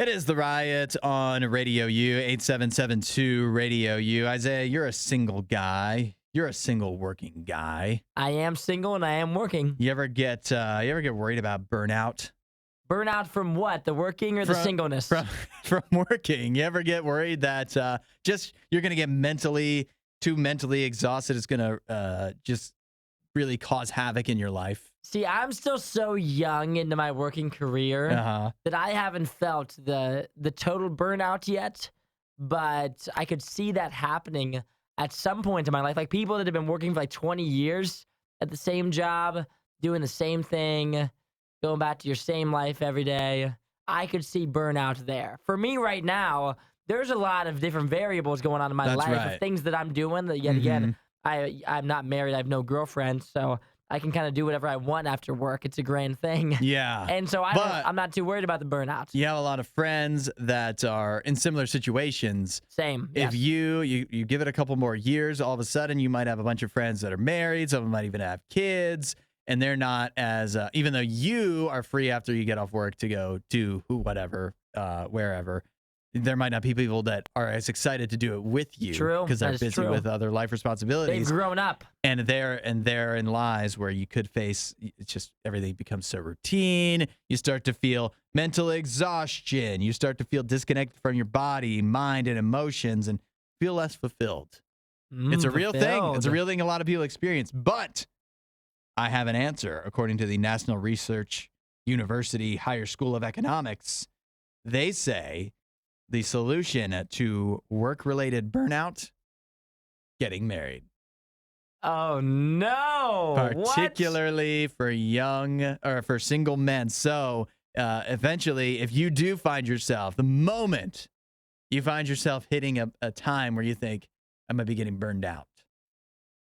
It is the Riot on Radio U, 8772 Radio U. Isaiah, you're a single guy. You're a single working guy. I am single and I am working. You ever get worried about burnout? Burnout from what? The working or the singleness? From working. You ever get worried that you're going to get too mentally exhausted? It's going to just really cause havoc in your life? See, I'm still so young into my working career that I haven't felt the total burnout yet, but I could see that happening at some point in my life. Like people that have been working for like 20 years at the same job, doing the same thing, going back to your same life every day. I could see burnout there. For me right now, there's a lot of different variables going on in my life, of things that I'm doing that yet again, I'm not married, I have no girlfriend, so I can kind of do whatever I want after work. It's a grand thing. Yeah. And so I'm not too worried about the burnout. You have a lot of friends that are in similar situations. Same. If yes. you give it a couple more years, all of a sudden you might have a bunch of friends that are married. Some of them might even have kids. And they're not as, even though you are free after you get off work to go do whatever, wherever, there might not be people that are as excited to do it with you. True. Because they're busy with other life responsibilities. They've grown up. And therein lies where you could face, it's just everything becomes so routine. You start to feel mental exhaustion. You start to feel disconnected from your body, mind, and emotions and feel less fulfilled. It's a real thing. It's a real thing a lot of people experience. But I have an answer. According to the National Research University Higher School of Economics, they say the solution to work-related burnout, getting married. Oh, no. Particularly for single men. So eventually, if you do find yourself, the moment you find yourself hitting a time where you think, I might be getting burned out,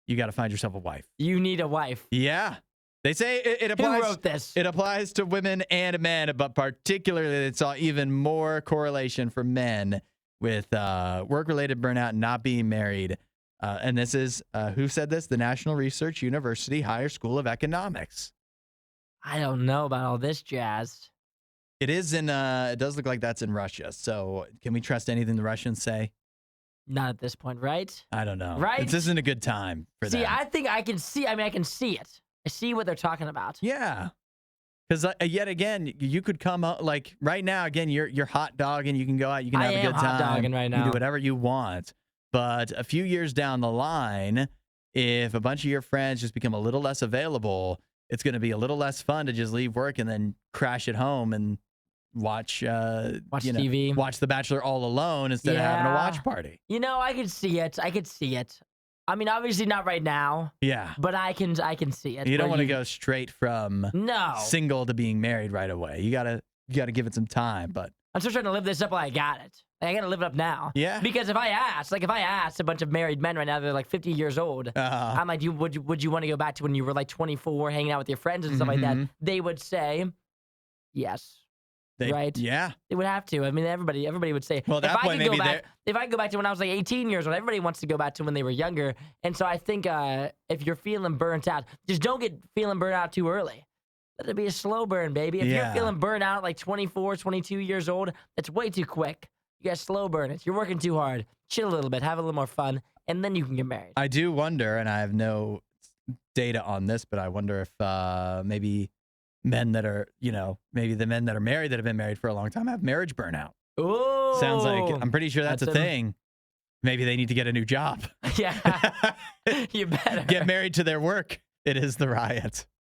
you got to find yourself a wife. You need a wife. Yeah. They say it applies. Who wrote this? It applies to women and men, but particularly it saw even more correlation for men with work-related burnout, not being married. And this is, who said this? The National Research University Higher School of Economics. I don't know about all this jazz. It is in, it does look like that's in Russia. So can we trust anything the Russians say? Not at this point, right? I don't know. Right? This isn't a good time for them. See, I think I can see it. I see what they're talking about. Yeah. Because yet again, you could come up, like right now, again, you're hot dogging. You can go out. You can have a good time. I am hot dogging right now. You can do whatever you want. But a few years down the line, if a bunch of your friends just become a little less available, it's going to be a little less fun to just leave work and then crash at home and watch TV. Watch The Bachelor all alone instead of having a watch party. You know, I could see it. I mean, obviously not right now. Yeah. But I can see it. You don't want to go straight from no single to being married right away. You gotta give it some time. But I'm still trying to live this up while I got it. I gotta live it up now. Yeah. Because if I asked a bunch of married men right now, they're like 50 years old. I'm like, would you want to go back to when you were like 24, hanging out with your friends and stuff like that? They would say, yes. Right? Yeah. They would have to. I mean, everybody would say. Well, at that point, maybe if I could go back to when I was like 18 years old, everybody wants to go back to when they were younger. And so I think if you're feeling burnt out, just don't get feeling burnt out too early. Let it be a slow burn, baby. If you're feeling burnt out like 24, 22 years old, that's way too quick. You got to slow burn it. You're working too hard. Chill a little bit. Have a little more fun. And then you can get married. I do wonder, and I have no data on this, but I wonder if maybe men that are, maybe the men that are married that have been married for a long time have marriage burnout. Ooh. Sounds like, I'm pretty sure that's a thing. Maybe they need to get a new job. Yeah. You better. Get married to their work. It is the Riot.